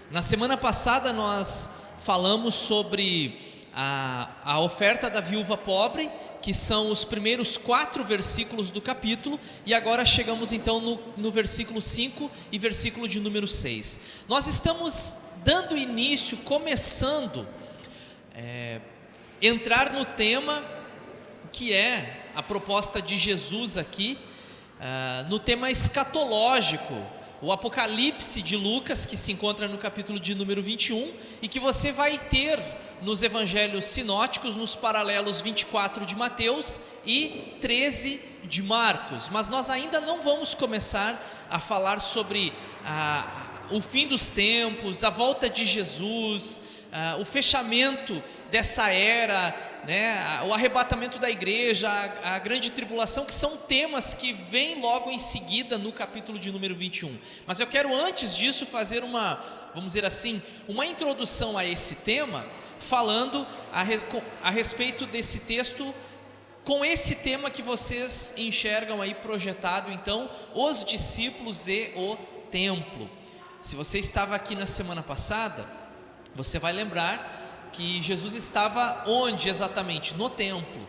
Na semana passada nós falamos sobre a oferta da viúva pobre, que são os primeiros 4 versículos do capítulo, e agora chegamos então no versículo 5 e versículo de número 6. Nós estamos dando início, começando entrar no tema que é a proposta de Jesus aqui, no tema escatológico, o Apocalipse de Lucas, que se encontra no capítulo de número 21, e que você vai ter nos evangelhos sinóticos, nos paralelos 24 de Mateus e 13 de Marcos. Mas nós ainda não vamos começar a falar sobre o fim dos tempos, a volta de Jesus, o fechamento dessa era, o arrebatamento da igreja, a grande tribulação, que são temas que vêm logo em seguida no capítulo de número 21. Mas eu quero antes disso fazer vamos dizer assim, uma introdução a esse tema, falando a respeito desse texto, com esse tema que vocês enxergam aí projetado, então, os discípulos e o templo. Se você estava aqui na semana passada, você vai lembrar que Jesus estava onde exatamente? No templo.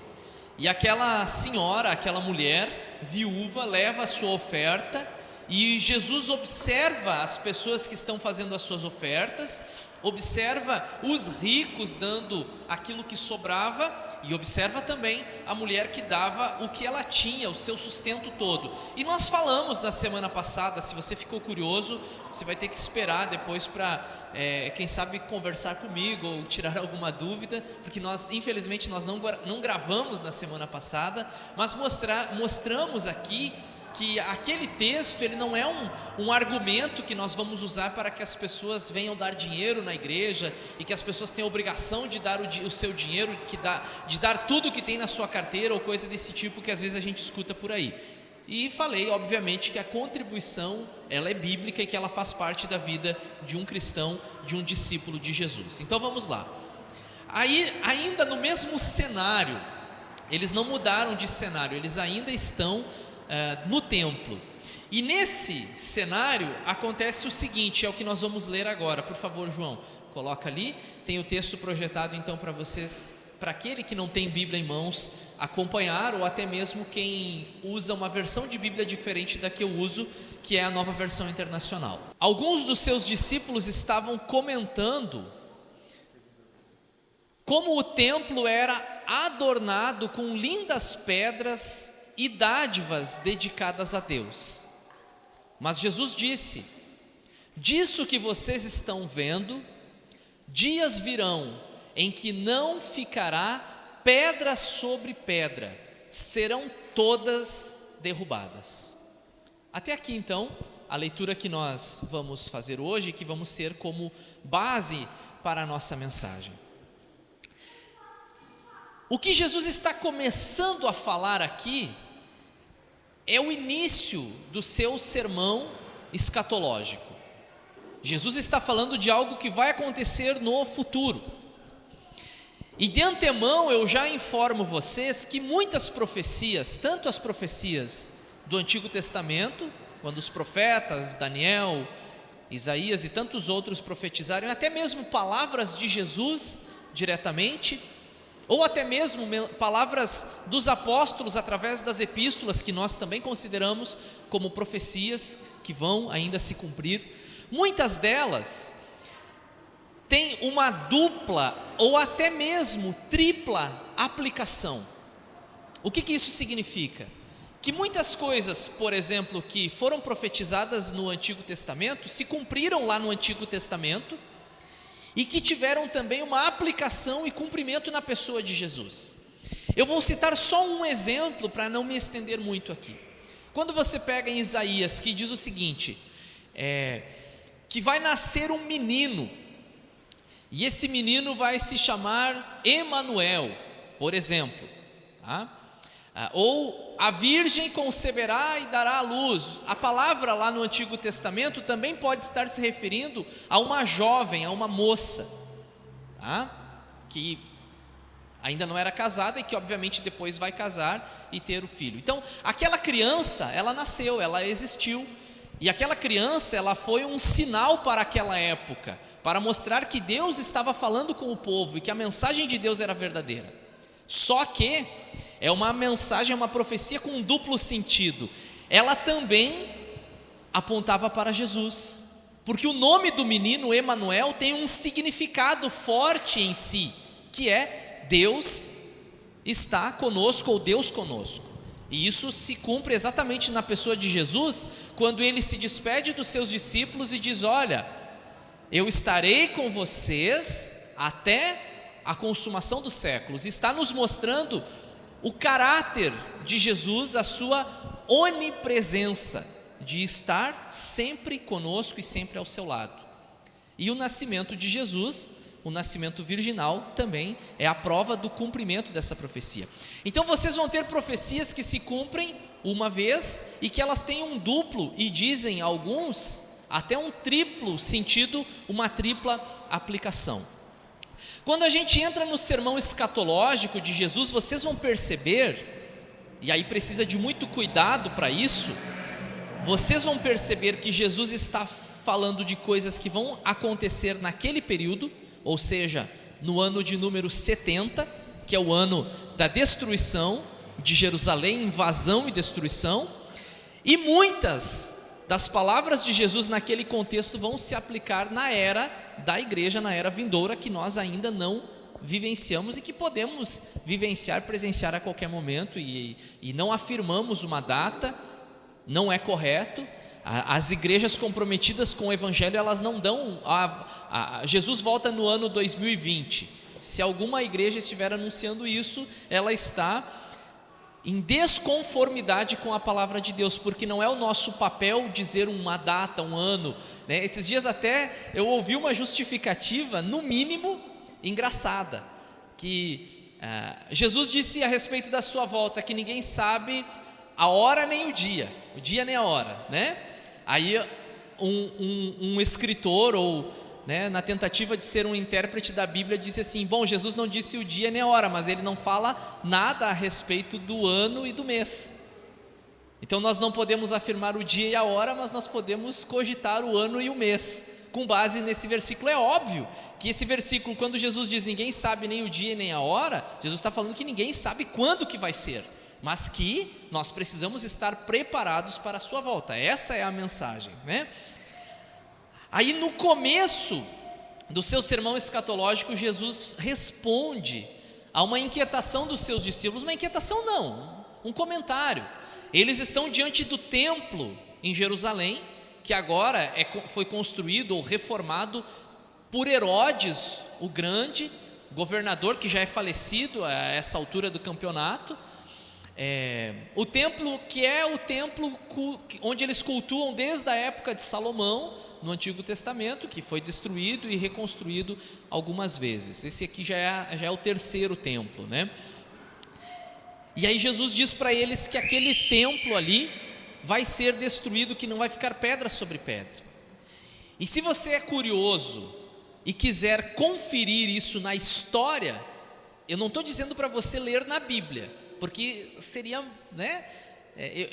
E aquela senhora, aquela mulher viúva, leva a sua oferta, e Jesus observa as pessoas que estão fazendo as suas ofertas, observa os ricos dando aquilo que sobrava, e observa também a mulher que dava o que ela tinha, o seu sustento todo. E nós falamos na semana passada, se você ficou curioso, você vai ter que esperar depois para, quem sabe, conversar comigo ou tirar alguma dúvida, porque infelizmente nós não gravamos na semana passada, mas mostramos aqui que aquele texto, ele não é um argumento que nós vamos usar para que as pessoas venham dar dinheiro na igreja, e que as pessoas tenham a obrigação de dar o seu dinheiro, de dar tudo que tem na sua carteira, ou coisa desse tipo que às vezes a gente escuta por aí. E falei, obviamente, que a contribuição, ela é bíblica e que ela faz parte da vida de um cristão, de um discípulo de Jesus. Então vamos lá. Aí, ainda no mesmo cenário, eles não mudaram de cenário, eles ainda estão no templo. E nesse cenário acontece o seguinte, é o que nós vamos ler agora. Por favor, João, coloca ali. Tem o texto projetado então para vocês, para aquele que não tem Bíblia em mãos, acompanhar, ou até mesmo quem usa uma versão de Bíblia diferente da que eu uso, que é a Nova Versão Internacional. Alguns dos seus discípulos estavam comentando como o templo era adornado com lindas pedras e dádivas dedicadas a Deus. Mas Jesus disse: disso que vocês estão vendo, dias virão em que não ficará pedra sobre pedra, serão todas derrubadas. Até aqui então, a leitura que nós vamos fazer hoje, que vamos ter como base para a nossa mensagem. O que Jesus está começando a falar aqui é o início do seu sermão escatológico. Jesus está falando de algo que vai acontecer no futuro. E de antemão eu já informo vocês que muitas profecias, tanto as profecias do Antigo Testamento, quando os profetas, Daniel, Isaías e tantos outros profetizaram, até mesmo palavras de Jesus diretamente, ou até mesmo palavras dos apóstolos através das epístolas, que nós também consideramos como profecias que vão ainda se cumprir. Muitas delas têm uma dupla ou até mesmo tripla aplicação. O que isso significa? Que muitas coisas, por exemplo, que foram profetizadas no Antigo Testamento, se cumpriram lá no Antigo Testamento, e que tiveram também uma aplicação e cumprimento na pessoa de Jesus. Eu vou citar só um exemplo para não me estender muito aqui. Quando você pega em Isaías, que diz o seguinte, que vai nascer um menino, e esse menino vai se chamar Emanuel, por exemplo, tá? Ou a virgem conceberá e dará à luz. A palavra lá no Antigo Testamento também pode estar se referindo a uma jovem, a uma moça, tá? Que ainda não era casada e que obviamente depois vai casar e ter o filho. Então aquela criança, ela nasceu, ela existiu, E aquela criança, ela foi um sinal para aquela época, para mostrar que Deus estava falando com o povo e que a mensagem de Deus era verdadeira. Só que é uma mensagem, é uma profecia com um duplo sentido. Ela também apontava para Jesus, porque o nome do menino Emanuel tem um significado forte em si, que é Deus está conosco, ou Deus conosco. E isso se cumpre exatamente na pessoa de Jesus, quando ele se despede dos seus discípulos e diz: olha, eu estarei com vocês até a consumação dos séculos. Está nos mostrando o caráter de Jesus, a sua onipresença, de estar sempre conosco e sempre ao seu lado. E o nascimento de Jesus, o nascimento virginal, também é a prova do cumprimento dessa profecia. Então vocês vão ter profecias que se cumprem uma vez e que elas têm um duplo, e dizem alguns até um triplo sentido, uma tripla aplicação. Quando a gente entra no sermão escatológico de Jesus, vocês vão perceber, e aí precisa de muito cuidado para isso, vocês vão perceber que Jesus está falando de coisas que vão acontecer naquele período, ou seja, no ano de número 70, que é o ano da destruição de Jerusalém, invasão e destruição, e muitas das palavras de Jesus naquele contexto vão se aplicar na era da igreja, na era vindoura, que nós ainda não vivenciamos e que podemos vivenciar, presenciar a qualquer momento, e não afirmamos uma data, não é correto. As igrejas comprometidas com o evangelho, elas não dão, Jesus volta no ano 2020, se alguma igreja estiver anunciando isso, ela está em desconformidade com a palavra de Deus, porque não é o nosso papel dizer uma data, um ano, né? Esses dias até eu ouvi uma justificativa, no mínimo engraçada, que Jesus disse a respeito da sua volta, que ninguém sabe a hora nem o dia nem a hora, né? Aí um escritor, ou na tentativa de ser um intérprete da Bíblia, disse assim: bom, Jesus não disse o dia nem a hora, mas ele não fala nada a respeito do ano e do mês. Então nós não podemos afirmar o dia e a hora, mas nós podemos cogitar o ano e o mês, com base nesse versículo. É óbvio que esse versículo, quando Jesus diz ninguém sabe nem o dia nem a hora, Jesus está falando que ninguém sabe quando que vai ser, mas que nós precisamos estar preparados para a sua volta. Essa é a mensagem, né? Aí no começo do seu sermão escatológico, Jesus responde a uma inquietação dos seus discípulos. Uma inquietação não, um comentário. Eles estão diante do templo em Jerusalém, que agora foi construído ou reformado por Herodes o Grande, governador que já é falecido a essa altura do campeonato. O templo, que é o templo onde eles cultuam desde a época de Salomão, no Antigo Testamento, que foi destruído e reconstruído algumas vezes. Esse aqui já é o terceiro templo, né? E aí Jesus diz para eles que aquele templo ali vai ser destruído, que não vai ficar pedra sobre pedra. E se você é curioso e quiser conferir isso na história, eu não estou dizendo para você ler na Bíblia, porque seria,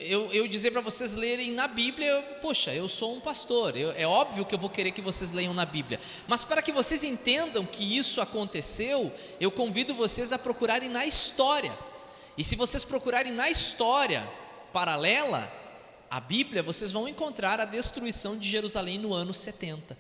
eu dizer para vocês lerem na Bíblia, poxa, eu sou um pastor, é óbvio que eu vou querer que vocês leiam na Bíblia, mas para que vocês entendam que isso aconteceu, eu convido vocês a procurarem na história. E se vocês procurarem na história paralela à Bíblia, vocês vão encontrar a destruição de Jerusalém no ano 70.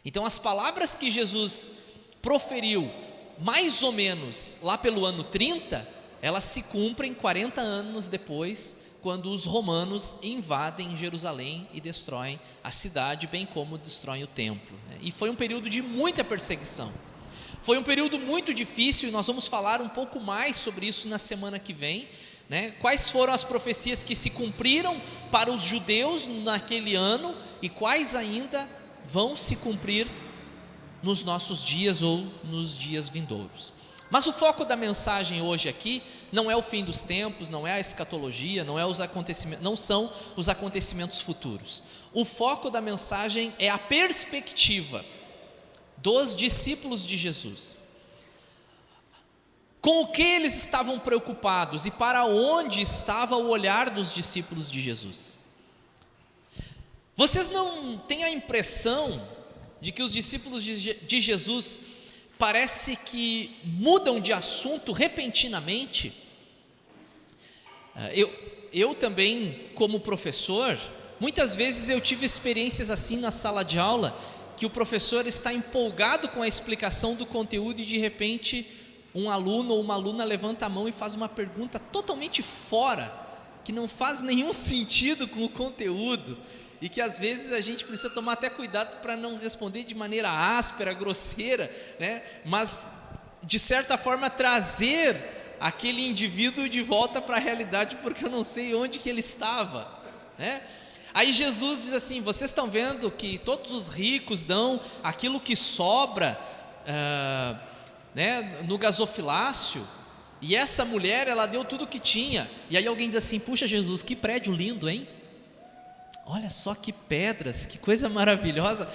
Então as palavras que Jesus proferiu mais ou menos lá pelo ano 30, elas se cumprem 40 anos depois, quando os romanos invadem Jerusalém e destroem a cidade, bem como destroem o templo. E foi um período de muita perseguição, foi um período muito difícil, e nós vamos falar um pouco mais sobre isso na semana que vem, né? Quais foram as profecias que se cumpriram para os judeus naquele ano, e quais ainda vão se cumprir nos nossos dias ou nos dias vindouros. Mas o foco da mensagem hoje aqui não é o fim dos tempos, não é a escatologia, não são os acontecimentos futuros. O foco da mensagem é a perspectiva dos discípulos de Jesus. Com o que eles estavam preocupados e para onde estava o olhar dos discípulos de Jesus? Vocês não têm a impressão de que os discípulos de Jesus parece que mudam de assunto repentinamente? Eu também, como professor, muitas vezes eu tive experiências assim na sala de aula, que o professor está empolgado com a explicação do conteúdo e de repente um aluno ou uma aluna levanta a mão e faz uma pergunta totalmente fora, que não faz nenhum sentido com o conteúdo, e que às vezes a gente precisa tomar até cuidado para não responder de maneira áspera, grosseira, né? Mas de certa forma trazer aquele indivíduo de volta para a realidade, porque eu não sei onde que ele estava, né? Aí Jesus diz assim: vocês estão vendo que todos os ricos dão aquilo que sobra né, no gasofilácio, e essa mulher, ela deu tudo o que tinha. E aí alguém diz assim: puxa Jesus, que prédio lindo, hein? Olha só que pedras, que coisa maravilhosa.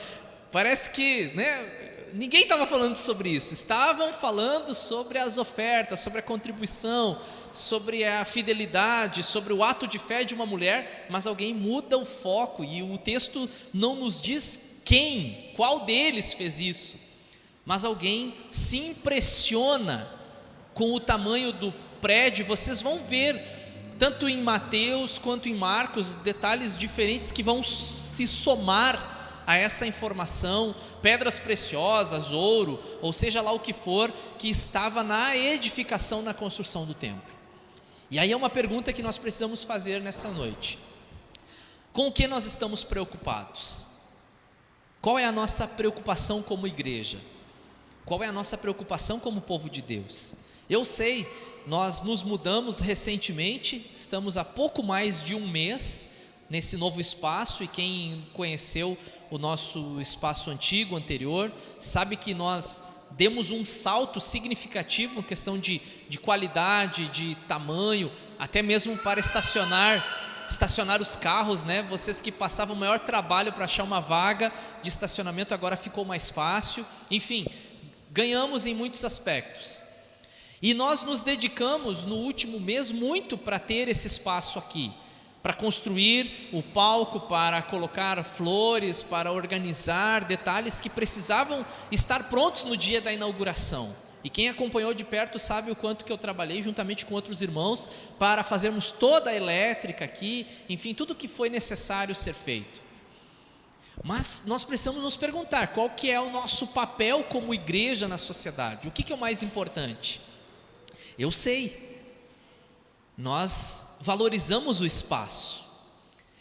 Parece que, né, ninguém estava falando sobre isso. Estavam falando sobre as ofertas, sobre a contribuição, sobre a fidelidade, sobre o ato de fé de uma mulher. Mas alguém muda o foco, e o texto não nos diz qual deles fez isso. Mas alguém se impressiona com o tamanho do prédio. Vocês vão ver, tanto em Mateus quanto em Marcos, detalhes diferentes que vão se somar a essa informação. Pedras preciosas, ouro, ou seja lá o que for, que estava na edificação, na construção do templo. E aí é uma pergunta que nós precisamos fazer nessa noite: com o que nós estamos preocupados? Qual é a nossa preocupação como igreja? Qual é a nossa preocupação como povo de Deus? Eu sei, nós nos mudamos recentemente, estamos há pouco mais de um mês nesse novo espaço, e quem conheceu o nosso espaço anterior, sabe que nós demos um salto significativo em questão de qualidade, de tamanho, até mesmo para estacionar os carros, né? Vocês que passavam o maior trabalho para achar uma vaga de estacionamento, agora ficou mais fácil. Enfim, ganhamos em muitos aspectos. E nós nos dedicamos no último mês muito para ter esse espaço aqui, para construir o palco, para colocar flores, para organizar detalhes que precisavam estar prontos no dia da inauguração. E quem acompanhou de perto sabe o quanto que eu trabalhei juntamente com outros irmãos para fazermos toda a elétrica aqui, enfim, tudo que foi necessário ser feito. Mas nós precisamos nos perguntar: qual que é o nosso papel como igreja na sociedade? O que é o mais importante? Eu sei, nós valorizamos o espaço.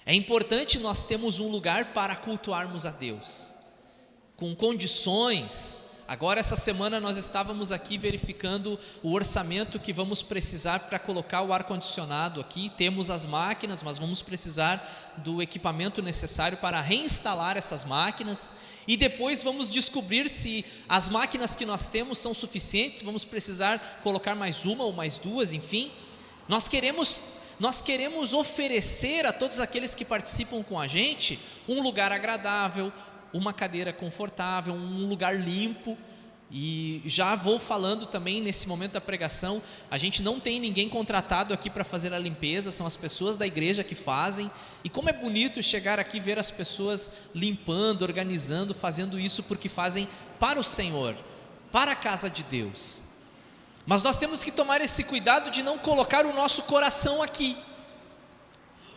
É importante nós termos um lugar para cultuarmos a Deus, com condições. Agora essa semana nós estávamos aqui verificando o orçamento que vamos precisar para colocar o ar-condicionado aqui. Temos as máquinas, mas vamos precisar do equipamento necessário para reinstalar essas máquinas. E depois vamos descobrir se as máquinas que nós temos são suficientes. Vamos precisar colocar mais uma ou mais duas, enfim. Nós queremos oferecer a todos aqueles que participam com a gente um lugar agradável, uma cadeira confortável, um lugar limpo. E já vou falando também nesse momento da pregação, a gente não tem ninguém contratado aqui para fazer a limpeza, são as pessoas da igreja que fazem. E como é bonito chegar aqui e ver as pessoas limpando, organizando, fazendo isso porque fazem para o Senhor, para a casa de Deus. Mas nós temos que tomar esse cuidado de não colocar o nosso coração aqui.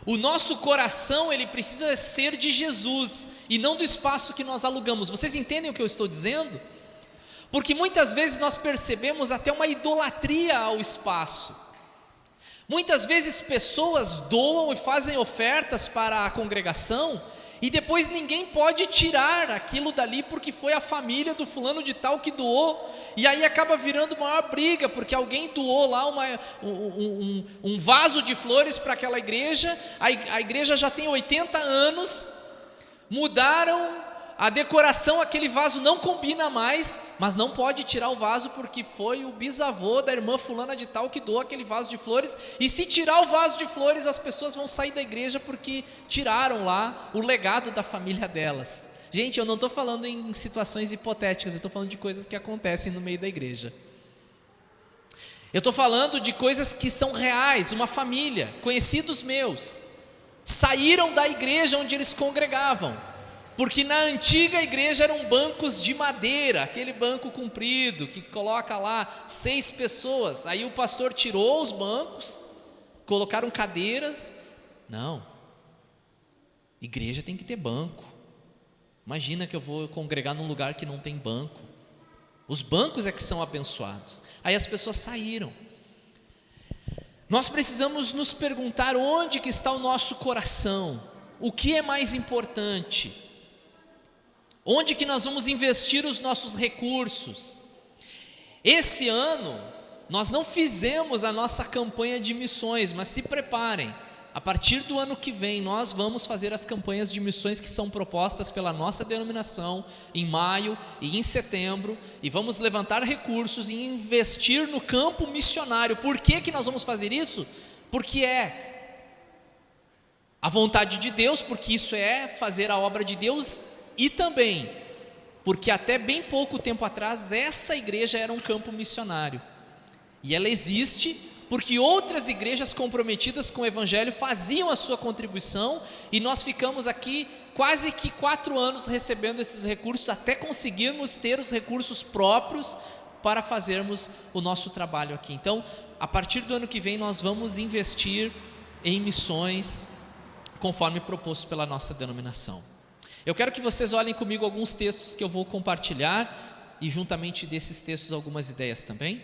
O nosso coração, ele precisa ser de Jesus e não do espaço que nós alugamos. Vocês entendem o que eu estou dizendo? Porque muitas vezes nós percebemos até uma idolatria ao espaço. Muitas vezes pessoas doam e fazem ofertas para a congregação, e depois ninguém pode tirar aquilo dali porque foi a família do fulano de tal que doou. E aí acaba virando maior briga, porque alguém doou lá um vaso de flores para aquela igreja. A igreja já tem 80 anos, mudaram a decoração, aquele vaso não combina mais, mas não pode tirar o vaso porque foi o bisavô da irmã fulana de tal que doou aquele vaso de flores. E se tirar o vaso de flores, as pessoas vão sair da igreja porque tiraram lá o legado da família delas. Gente, eu não estou falando em situações hipotéticas, eu estou falando de coisas que acontecem no meio da igreja. Eu estou falando de coisas que são reais. Uma família, conhecidos meus, saíram da igreja onde eles congregavam, porque na antiga igreja eram bancos de madeira, aquele banco comprido que coloca lá 6 pessoas. Aí o pastor tirou os bancos, colocaram cadeiras. Não, igreja tem que ter banco. Imagina que eu vou congregar num lugar que não tem banco. Os bancos é que são abençoados. Aí as pessoas saíram. Nós precisamos nos perguntar onde que está o nosso coração, o que é mais importante, onde que nós vamos investir os nossos recursos. Esse ano nós não fizemos a nossa campanha de missões, mas se preparem, a partir do ano que vem nós vamos fazer as campanhas de missões que são propostas pela nossa denominação em maio e em setembro, e vamos levantar recursos e investir no campo missionário. Por que nós vamos fazer isso? Porque é a vontade de Deus, porque isso é fazer a obra de Deus, e também porque até bem pouco tempo atrás essa igreja era um campo missionário, e ela existe porque outras igrejas comprometidas com o evangelho faziam a sua contribuição, e nós ficamos aqui quase que 4 anos recebendo esses recursos, até conseguirmos ter os recursos próprios para fazermos o nosso trabalho aqui. Então, a partir do ano que vem nós vamos investir em missões, conforme proposto pela nossa denominação. Eu quero que vocês olhem comigo alguns textos que eu vou compartilhar, e juntamente desses textos algumas ideias também.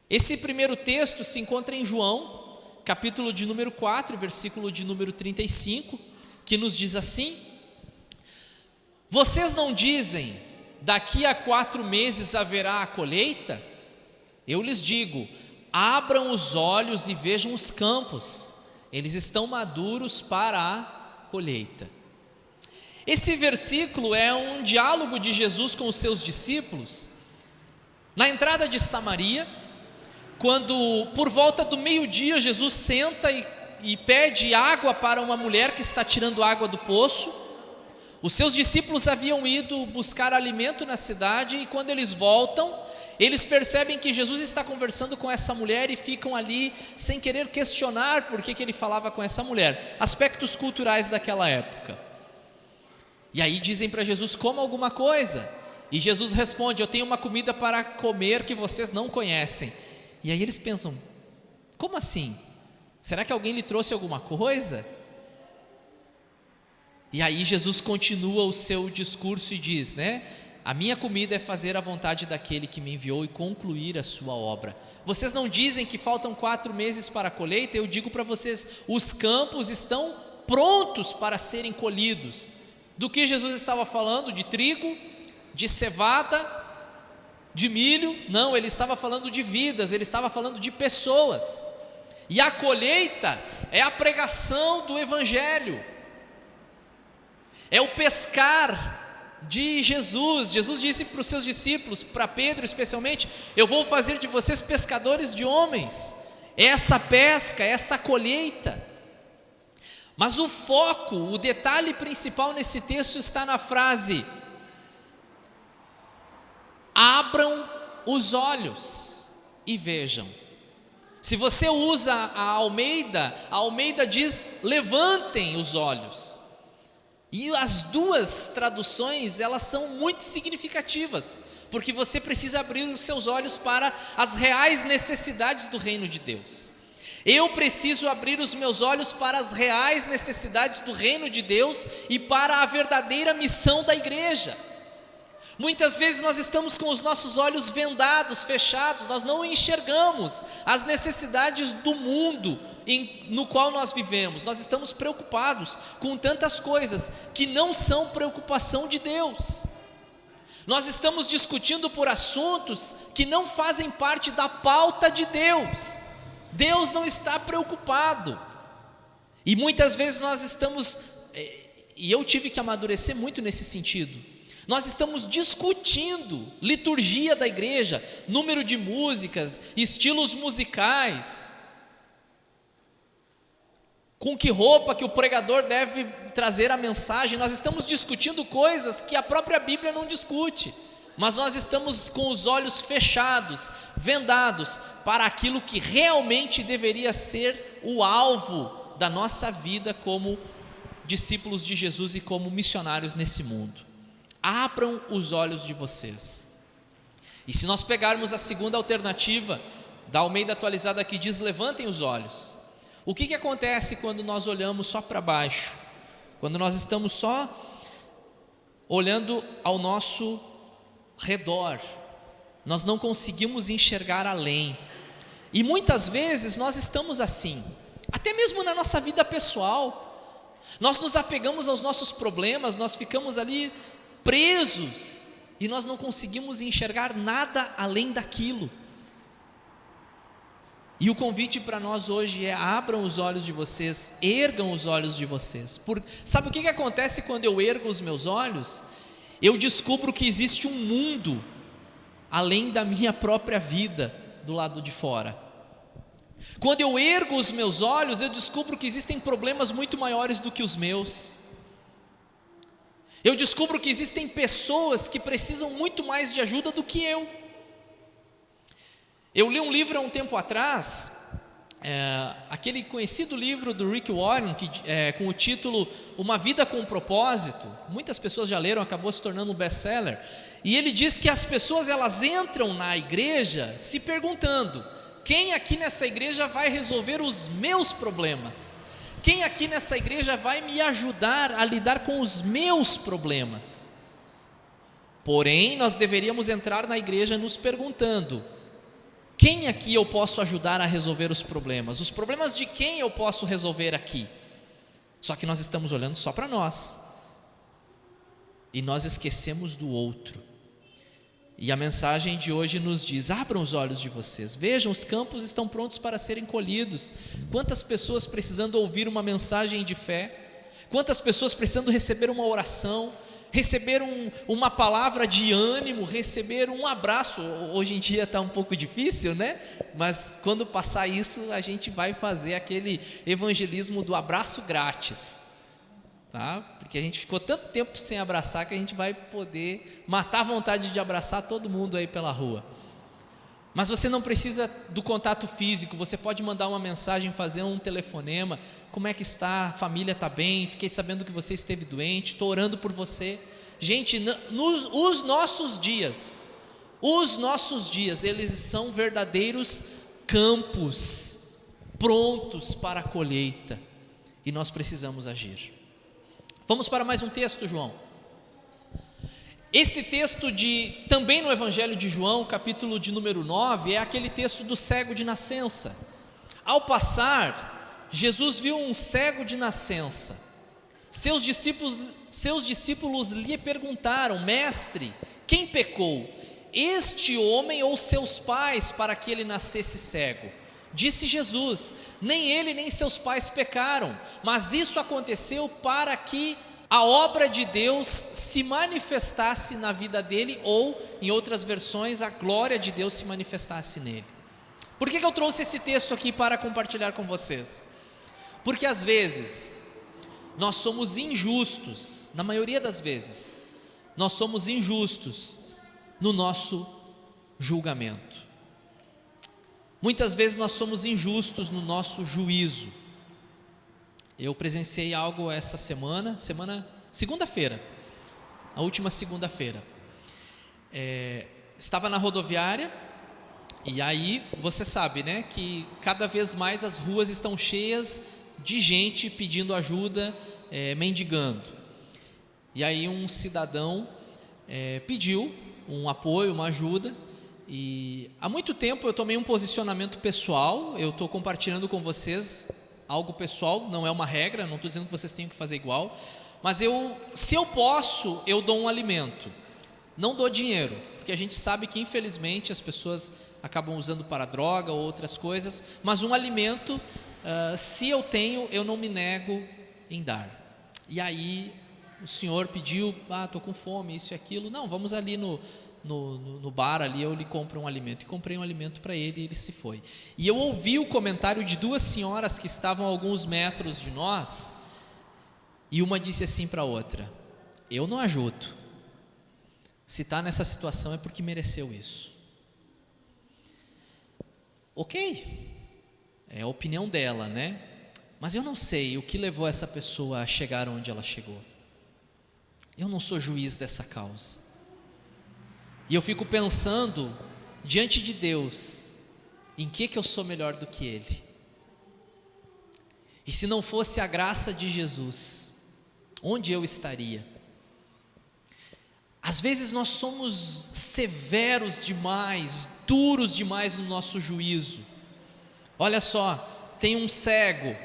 Esse primeiro texto se encontra em João, capítulo de número 4, versículo de número 35, que nos diz assim: vocês não dizem, daqui a 4 meses haverá a colheita? Eu lhes digo, abram os olhos e vejam os campos, eles estão maduros para a colheita. Esse versículo é um diálogo de Jesus com os seus discípulos, na entrada de Samaria, quando por volta do meio-dia Jesus senta e pede água para uma mulher que está tirando água do poço. Os seus discípulos haviam ido buscar alimento na cidade, e quando eles voltam, eles percebem que Jesus está conversando com essa mulher e ficam ali sem querer questionar por que ele falava com essa mulher, aspectos culturais daquela época. E aí dizem para Jesus: coma alguma coisa. E Jesus responde: eu tenho uma comida para comer que vocês não conhecem. E aí eles pensam: como assim? Será que alguém lhe trouxe alguma coisa? E aí Jesus continua o seu discurso e diz, a minha comida é fazer a vontade daquele que me enviou e concluir a sua obra. Vocês não dizem que faltam 4 meses para a colheita? Eu digo para vocês, os campos estão prontos para serem colhidos. Do que Jesus estava falando? De trigo, de cevada, de milho? Não, ele estava falando de vidas, ele estava falando de pessoas. E a colheita é a pregação do evangelho, é o pescar de Jesus. Jesus disse para os seus discípulos, para Pedro especialmente: eu vou fazer de vocês pescadores de homens. É essa pesca, é essa colheita. Mas o foco, o detalhe principal nesse texto está na frase: abram os olhos e vejam. Se você usa a Almeida diz: levantem os olhos. E as duas traduções, elas são muito significativas, porque você precisa abrir os seus olhos para as reais necessidades do reino de Deus. Eu preciso abrir os meus olhos para as reais necessidades do reino de Deus e para a verdadeira missão da igreja. Muitas vezes nós estamos com os nossos olhos vendados, fechados, nós não enxergamos as necessidades do mundo no qual nós vivemos. Nós estamos preocupados com tantas coisas que não são preocupação de Deus. Nós estamos discutindo por assuntos que não fazem parte da pauta de Deus. Deus não está preocupado. E muitas vezes nós estamos, e eu tive que amadurecer muito nesse sentido, nós estamos discutindo liturgia da igreja, número de músicas, estilos musicais, com que roupa que o pregador deve trazer a mensagem. Nós estamos discutindo coisas que a própria Bíblia não discute, mas nós estamos com os olhos fechados, vendados para aquilo que realmente deveria ser o alvo da nossa vida como discípulos de Jesus e como missionários nesse mundo. Abram os olhos de vocês. E se nós pegarmos a segunda alternativa da Almeida Atualizada, que diz: levantem os olhos. O que acontece quando nós olhamos só para baixo? Quando nós estamos só olhando ao nosso redor, nós não conseguimos enxergar além. E muitas vezes nós estamos assim, até mesmo na nossa vida pessoal. Nós nos apegamos aos nossos problemas, nós ficamos ali presos e nós não conseguimos enxergar nada além daquilo. E o convite para nós hoje é: abram os olhos de vocês, ergam os olhos de vocês. Sabe o que acontece quando eu ergo os meus olhos? Eu descubro que existe um mundo além da minha própria vida do lado de fora. Quando eu ergo os meus olhos, eu descubro que existem problemas muito maiores do que os meus. Eu descubro que existem pessoas que precisam muito mais de ajuda do que eu. Eu li um livro há um tempo atrás, aquele conhecido livro do Rick Warren, com o título Uma Vida com Propósito. Muitas pessoas já leram, acabou se tornando um best-seller. E ele diz que as pessoas, elas entram na igreja se perguntando: quem aqui nessa igreja vai resolver os meus problemas? Quem aqui nessa igreja vai me ajudar a lidar com os meus problemas? Porém, nós deveríamos entrar na igreja nos perguntando: quem aqui eu posso ajudar a resolver os problemas? Os problemas de quem eu posso resolver aqui? Só que nós estamos olhando só para nós e nós esquecemos do outro. E a mensagem de hoje nos diz: abram os olhos de vocês, vejam, os campos estão prontos para serem colhidos. Quantas pessoas precisando ouvir uma mensagem de fé, quantas pessoas precisando receber uma oração, receber uma palavra de ânimo, receber um abraço. Hoje em dia está um pouco difícil, né? Mas quando passar isso, a gente vai fazer aquele evangelismo do abraço grátis, tá? Porque a gente ficou tanto tempo sem abraçar que a gente vai poder matar a vontade de abraçar todo mundo aí pela rua. Mas você não precisa do contato físico, você pode mandar uma mensagem, fazer um telefonema: como é que está? A família está bem? Fiquei sabendo que você esteve doente, estou orando por você. Gente, os nossos dias, eles são verdadeiros campos prontos para a colheita, e nós precisamos agir. Vamos para mais um texto, João. Esse texto também no Evangelho de João, capítulo de número 9, é aquele texto do cego de nascença. Ao passar, Jesus viu um cego de nascença. Seus discípulos lhe perguntaram: mestre, quem pecou, este homem ou seus pais, para que ele nascesse cego? Disse Jesus: nem ele nem seus pais pecaram, mas isso aconteceu para que a obra de Deus se manifestasse na vida dele, ou, em outras versões, a glória de Deus se manifestasse nele. Por que eu trouxe esse texto aqui para compartilhar com vocês? Porque às vezes nós somos injustos, na maioria das vezes, nós somos injustos no nosso julgamento. Muitas vezes nós somos injustos no nosso juízo. Eu presenciei algo essa segunda-feira, a última segunda-feira. Estava na rodoviária, e aí você sabe, né, que cada vez mais as ruas estão cheias de gente pedindo ajuda, mendigando. E aí um cidadão pediu um apoio, uma ajuda. E há muito tempo eu tomei um posicionamento pessoal. Eu estou compartilhando com vocês algo pessoal, não é uma regra, não estou dizendo que vocês tenham que fazer igual, mas se eu posso, eu dou um alimento, não dou dinheiro, porque a gente sabe que infelizmente as pessoas acabam usando para droga ou outras coisas, mas um alimento, se eu tenho, eu não me nego em dar. E aí o senhor pediu: estou com fome, isso e aquilo. Não, vamos ali no bar ali, eu lhe compro um alimento. E comprei um alimento para ele, e ele se foi. E eu ouvi o comentário de duas senhoras que estavam a alguns metros de nós, e uma disse assim para a outra: eu não ajudo, se está nessa situação é porque mereceu isso. Ok, é a opinião dela, né? Mas eu não sei o que levou essa pessoa a chegar onde ela chegou. Eu não sou juiz dessa causa. E eu fico pensando, diante de Deus, em que eu sou melhor do que ele? E se não fosse a graça de Jesus, onde eu estaria? Às vezes nós somos severos demais, duros demais no nosso juízo. Olha só, tem um cego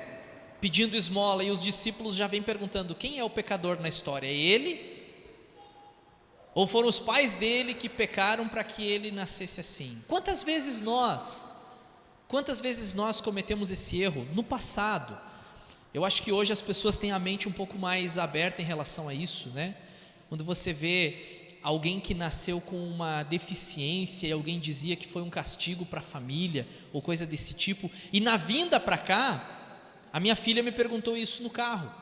pedindo esmola e os discípulos já vêm perguntando: quem é o pecador na história? É ele? Ou foram os pais dele que pecaram para que ele nascesse assim? Quantas vezes nós cometemos esse erro no passado? Eu acho que hoje as pessoas têm a mente um pouco mais aberta em relação a isso, né? Quando você vê alguém que nasceu com uma deficiência e alguém dizia que foi um castigo para a família ou coisa desse tipo, e na vinda para cá, a minha filha me perguntou isso no carro.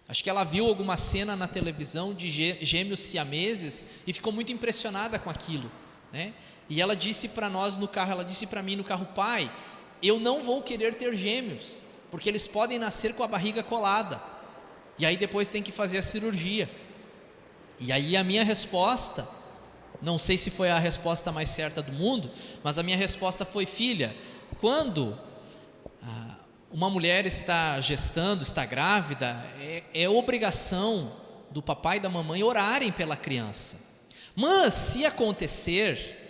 Acho que ela viu alguma cena na televisão de gêmeos siameses e ficou muito impressionada com aquilo, né? E ela disse para nós no carro, ela disse para mim no carro: pai, eu não vou querer ter gêmeos, porque eles podem nascer com a barriga colada, e aí depois tem que fazer a cirurgia. E aí a minha resposta, não sei se foi a resposta mais certa do mundo, mas a minha resposta foi: filha, quando uma mulher está gestando, está grávida, é obrigação do papai e da mamãe orarem pela criança. Mas se acontecer,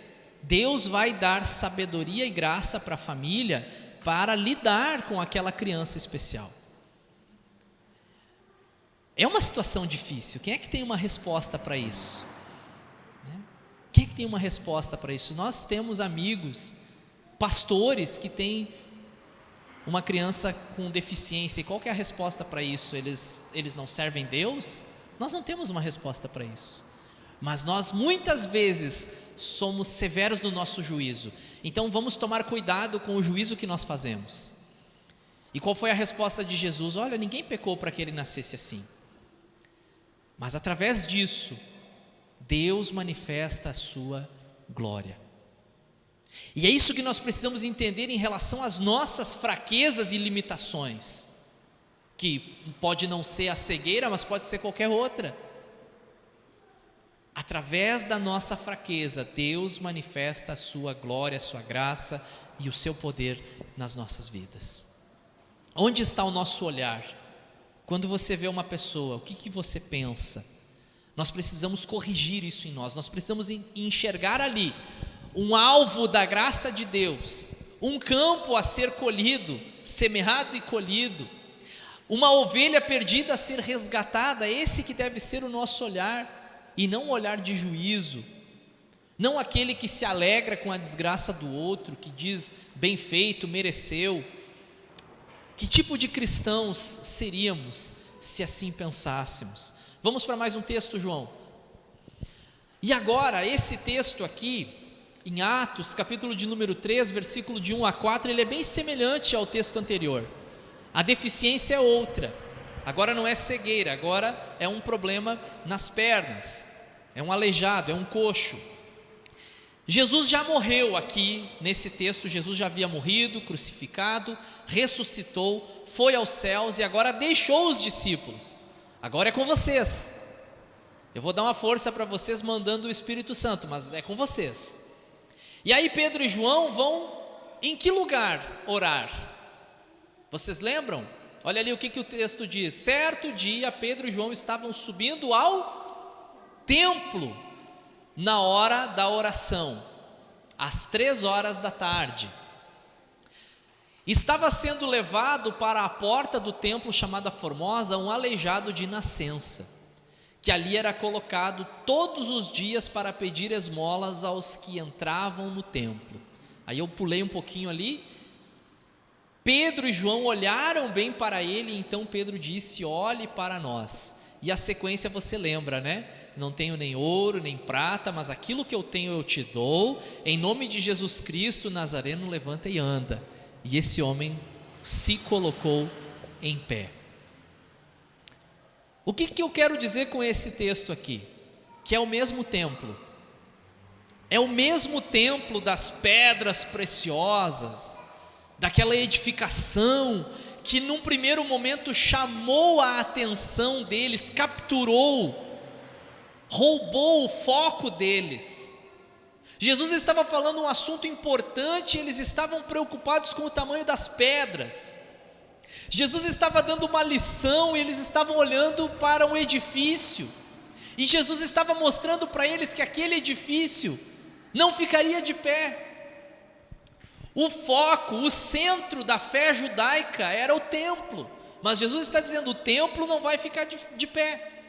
Deus vai dar sabedoria e graça para a família para lidar com aquela criança especial. É uma situação difícil. Quem é que tem uma resposta para isso? Quem é que tem uma resposta para isso? Nós temos amigos, pastores que têm uma criança com deficiência, e qual que é a resposta para isso? Eles não servem Deus? Nós não temos uma resposta para isso, mas nós muitas vezes somos severos no nosso juízo. Então vamos tomar cuidado com o juízo que nós fazemos. E qual foi a resposta de Jesus? Olha, ninguém pecou para que ele nascesse assim, mas através disso Deus manifesta a sua glória. E é isso que nós precisamos entender em relação às nossas fraquezas e limitações, que pode não ser a cegueira, mas pode ser qualquer outra. Através da nossa fraqueza, Deus manifesta a sua glória, a sua graça e o seu poder nas nossas vidas. Onde está o nosso olhar? Quando você vê uma pessoa, o que você pensa? Nós precisamos corrigir isso em nós, nós precisamos enxergar ali um alvo da graça de Deus, um campo a ser colhido, semeado e colhido, uma ovelha perdida a ser resgatada. Esse que deve ser o nosso olhar, e não um olhar de juízo, não aquele que se alegra com a desgraça do outro, que diz: bem feito, mereceu. Que tipo de cristãos seríamos se assim pensássemos? Vamos para mais um texto, João. E agora, esse texto aqui, em Atos, capítulo de número 3, versículo de 1 a 4, ele é bem semelhante ao texto anterior. A deficiência é outra. Agora não é cegueira, agora é um problema nas pernas, é um aleijado, é um coxo. Jesus já morreu aqui, nesse texto. Jesus já havia morrido, crucificado, ressuscitou, foi aos céus e agora deixou os discípulos. Agora é com vocês. Eu vou dar uma força para vocês mandando o Espírito Santo, mas é com vocês. E aí Pedro e João vão em que lugar orar? Vocês lembram? Olha ali o que o texto diz: certo dia Pedro e João estavam subindo ao templo na hora da oração, às 3h da tarde. Estava sendo levado para a porta do templo chamada Formosa um aleijado de nascença, que ali era colocado todos os dias para pedir esmolas aos que entravam no templo. Aí eu pulei um pouquinho ali. Pedro e João olharam bem para ele, e então Pedro disse: olhe para nós. E a sequência você lembra, né? Não tenho nem ouro, nem prata, mas aquilo que eu tenho eu te dou. Em nome de Jesus Cristo Nazareno, levanta e anda. E esse homem se colocou em pé. O que eu quero dizer com esse texto aqui? Que é o mesmo templo. É o mesmo templo das pedras preciosas, daquela edificação que num primeiro momento chamou a atenção deles, capturou, roubou o foco deles. Jesus estava falando um assunto importante, eles estavam preocupados com o tamanho das pedras. Jesus estava dando uma lição, eles estavam olhando para um edifício, e Jesus estava mostrando para eles que aquele edifício não ficaria de pé. O foco, o centro da fé judaica era o templo, mas Jesus está dizendo: o templo não vai ficar de pé.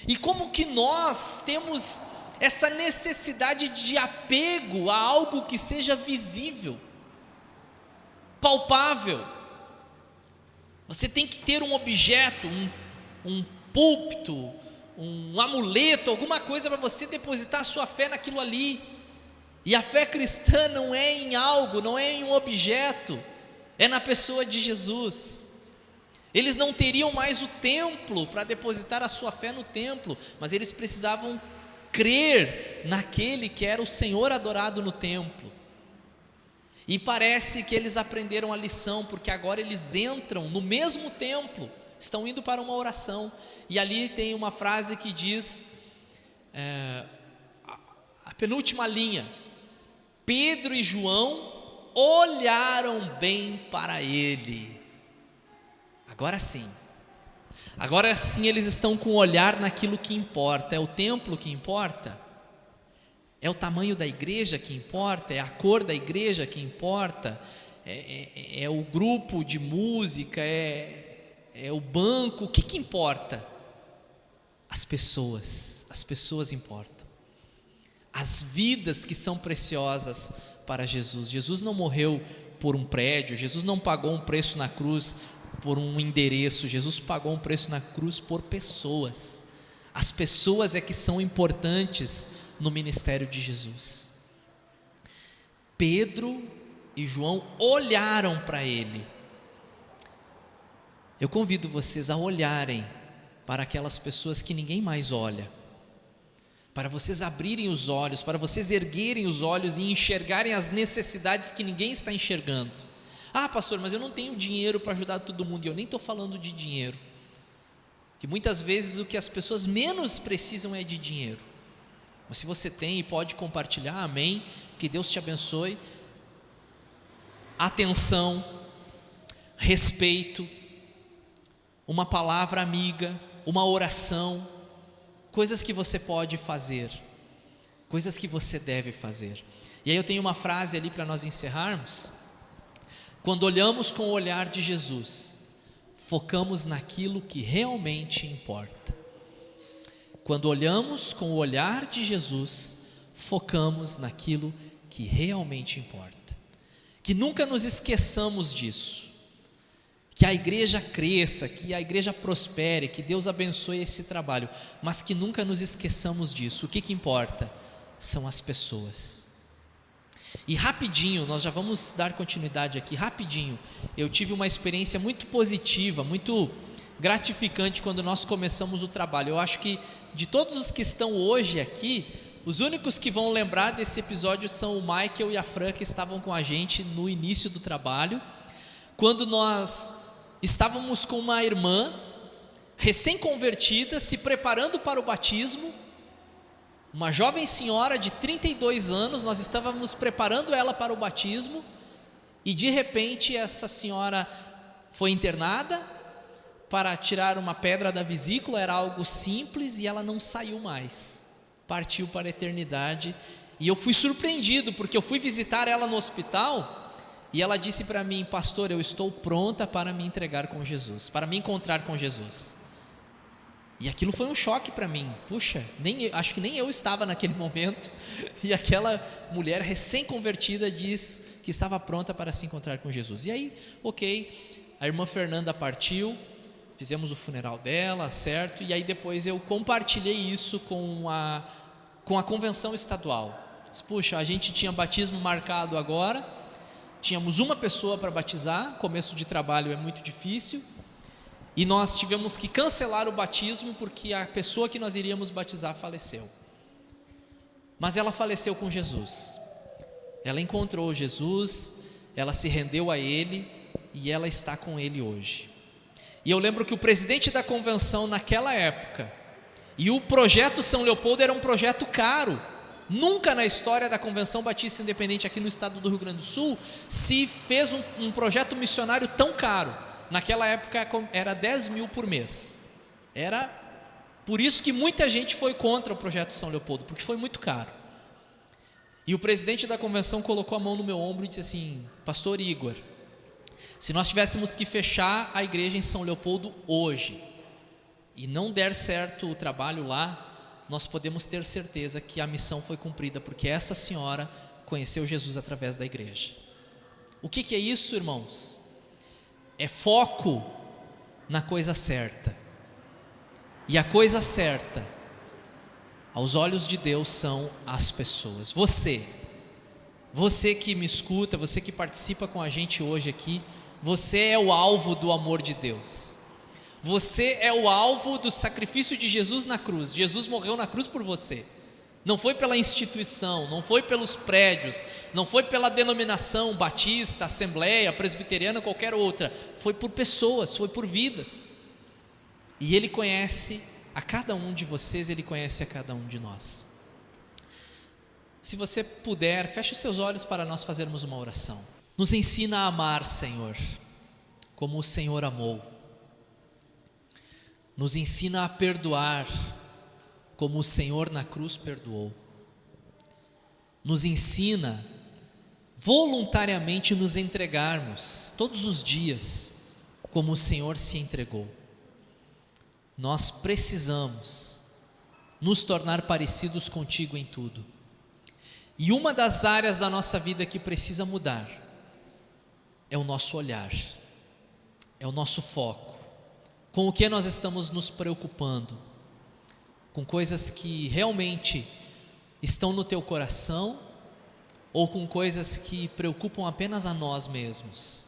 E como que nós temos essa necessidade de apego a algo que seja visível, palpável? Você tem que ter um objeto, um púlpito, um amuleto, alguma coisa para você depositar a sua fé naquilo ali. E a fé cristã não é em algo, não é em um objeto, é na pessoa de Jesus. Eles não teriam mais o templo para depositar a sua fé no templo, mas eles precisavam crer naquele que era o Senhor adorado no templo. E parece que eles aprenderam a lição, porque agora eles entram no mesmo templo, estão indo para uma oração, e ali tem uma frase que diz, a penúltima linha: Pedro e João olharam bem para ele. Agora sim eles estão com o olhar naquilo que importa. É o templo que importa? É o tamanho da igreja que importa? É a cor da igreja que importa? É o grupo de música? É o banco? O que importa? As pessoas importam. As vidas que são preciosas para Jesus. Jesus não morreu por um prédio, Jesus não pagou um preço na cruz por um endereço, Jesus pagou um preço na cruz por pessoas. As pessoas é que são importantes no ministério de Jesus. Pedro e João olharam para ele. Eu convido vocês a olharem para aquelas pessoas que ninguém mais olha, para vocês abrirem os olhos, para vocês erguerem os olhos e enxergarem as necessidades que ninguém está enxergando. Ah, pastor, mas eu não tenho dinheiro para ajudar todo mundo. E eu nem estou falando de dinheiro, que muitas vezes o que as pessoas menos precisam é de dinheiro. Mas se você tem e pode compartilhar, amém, que Deus te abençoe. Atenção, respeito, uma palavra amiga, uma oração, coisas que você pode fazer, coisas que você deve fazer. E aí eu tenho uma frase ali para nós encerrarmos. Quando olhamos com o olhar de Jesus, focamos naquilo que realmente importa. Quando olhamos com o olhar de Jesus, focamos naquilo que realmente importa. Que nunca nos esqueçamos disso. Que a igreja cresça, que a igreja prospere, que Deus abençoe esse trabalho, mas que nunca nos esqueçamos disso. O que importa são as pessoas. E rapidinho, nós já vamos dar continuidade aqui, rapidinho, eu tive uma experiência muito positiva, muito gratificante quando nós começamos o trabalho. Eu acho que de todos os que estão hoje aqui, os únicos que vão lembrar desse episódio são o Michael e a Fran, que estavam com a gente no início do trabalho, quando nós estávamos com uma irmã recém-convertida, se preparando para o batismo, uma jovem senhora de 32 anos, nós estávamos preparando ela para o batismo, e de repente essa senhora foi internada para tirar uma pedra da vesícula, era algo simples, e ela não saiu mais, partiu para a eternidade. E eu fui surpreendido, porque eu fui visitar ela no hospital, e ela disse para mim: pastor, eu estou pronta para me entregar com Jesus, para me encontrar com Jesus. E aquilo foi um choque para mim. Puxa, acho que nem eu estava naquele momento. E aquela mulher recém-convertida diz que estava pronta para se encontrar com Jesus. E aí, ok, a irmã Fernanda partiu, fizemos o funeral dela, certo? E aí depois eu compartilhei isso com a convenção estadual. Puxa, a gente tinha batismo marcado agora, tínhamos uma pessoa para batizar, começo de trabalho é muito difícil, e nós tivemos que cancelar o batismo porque a pessoa que nós iríamos batizar faleceu. Mas ela faleceu com Jesus. Ela encontrou Jesus, ela se rendeu a Ele, e ela está com ele hoje. E eu lembro que o presidente da convenção naquela época, e o projeto São Leopoldo era um projeto caro. Nunca na história da Convenção Batista Independente aqui no estado do Rio Grande do Sul se fez um projeto missionário tão caro. Naquela época era 10 mil por mês. Era por isso que muita gente foi contra o projeto São Leopoldo, porque foi muito caro. E o presidente da convenção colocou a mão no meu ombro e disse assim: pastor Igor, se nós tivéssemos que fechar a igreja em São Leopoldo hoje e não der certo o trabalho lá, nós podemos ter certeza que a missão foi cumprida, porque essa senhora conheceu Jesus através da igreja. O que é isso, irmãos? É foco na coisa certa. E a coisa certa, aos olhos de Deus, são as pessoas. Você que me escuta, você que participa com a gente hoje aqui, você é o alvo do amor de Deus. Você é o alvo do sacrifício de Jesus na cruz. Jesus morreu na cruz por você. Não foi pela instituição, não foi pelos prédios, não foi pela denominação batista, assembleia, presbiteriana, qualquer outra. Foi por pessoas, foi por vidas. E Ele conhece a cada um de vocês, Ele conhece a cada um de nós. Se você puder, feche os seus olhos para nós fazermos uma oração. Nos ensina a amar, Senhor, como o Senhor amou. Nos ensina a perdoar, como o Senhor na cruz perdoou. Nos ensina voluntariamente nos entregarmos todos os dias, como o Senhor se entregou. Nós precisamos nos tornar parecidos contigo em tudo. E uma das áreas da nossa vida que precisa mudar é o nosso olhar, é o nosso foco. Com o que nós estamos nos preocupando? Com coisas que realmente estão no teu coração ou com coisas que preocupam apenas a nós mesmos?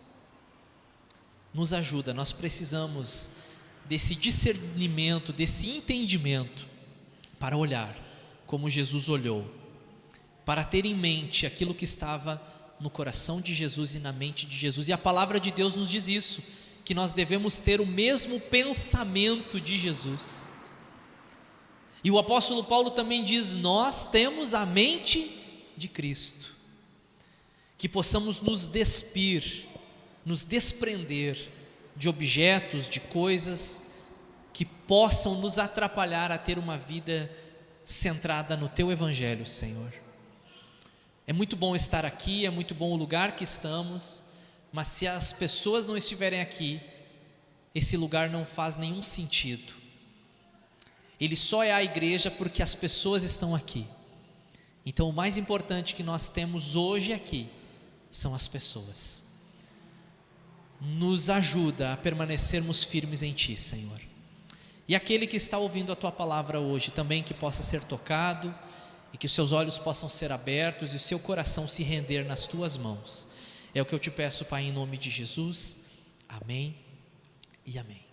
Nos ajuda, nós precisamos desse discernimento, desse entendimento para olhar como Jesus olhou, para ter em mente aquilo que estava no coração de Jesus e na mente de Jesus. E a palavra de Deus nos diz isso, que nós devemos ter o mesmo pensamento de Jesus. E o apóstolo Paulo também diz: nós temos a mente de Cristo. Que possamos nos despir, nos desprender de objetos, de coisas que possam nos atrapalhar a ter uma vida centrada no Teu Evangelho, Senhor. É muito bom estar aqui, é muito bom o lugar que estamos, mas se as pessoas não estiverem aqui, esse lugar não faz nenhum sentido. Ele só é a igreja porque as pessoas estão aqui. Então o mais importante que nós temos hoje aqui são as pessoas. Nos ajuda a permanecermos firmes em Ti, Senhor. E aquele que está ouvindo a Tua palavra hoje também, que possa ser tocado e que os seus olhos possam ser abertos e o seu coração se render nas Tuas mãos. É o que eu te peço, Pai, em nome de Jesus. Amém e amém.